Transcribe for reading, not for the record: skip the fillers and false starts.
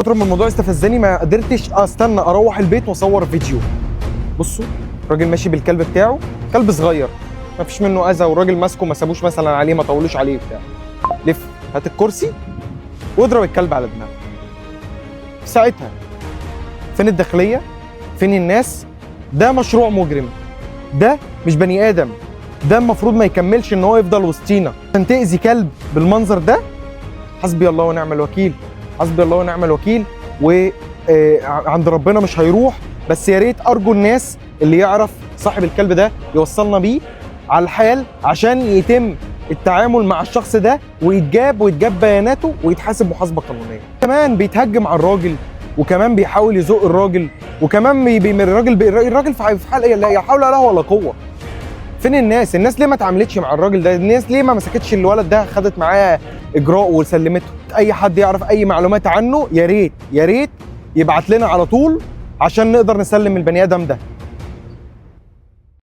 كتر ما الموضوع استفزني ما قدرتش استنى اروح البيت واصور فيديو. بصوا الراجل ماشي بالكلب بتاعه، كلب صغير ما فيش منه اذى، والراجل ماسكه ما سابوش مثلا عليه، ما طولوش عليه بتاع. لف هات الكرسي واضرب الكلب على دماغه. ساعتها فين الداخليه؟ فين الناس؟ ده مشروع مجرم، ده مش بني ادم، ده المفروض ما يكملش ان هو يفضل وسطينا. عشان تاذي كلب بالمنظر ده، حسبي الله ونعم الوكيل، حسبي الله ونعم الوكيل. وعند ربنا مش هيروح، بس يا ريت ارجو الناس اللي يعرف صاحب الكلب ده يوصلنا بيه على الحال عشان يتم التعامل مع الشخص ده ويتجاب بياناته ويتحاسب محاسبه قانونيه. كمان بيتهجم على الراجل، وكمان بيحاول يزق الراجل، وكمان الراجل في حال لا حول له ولا قوه. فين الناس؟ الناس ليه ما اتعاملتش مع الراجل ده؟ الناس ليه ما مسكتش الولد ده خدت معاه اجراء وسلمته؟ اي حد يعرف اي معلومات عنه يا ريت يبعت لنا على طول عشان نقدر نسلم البني ادم ده.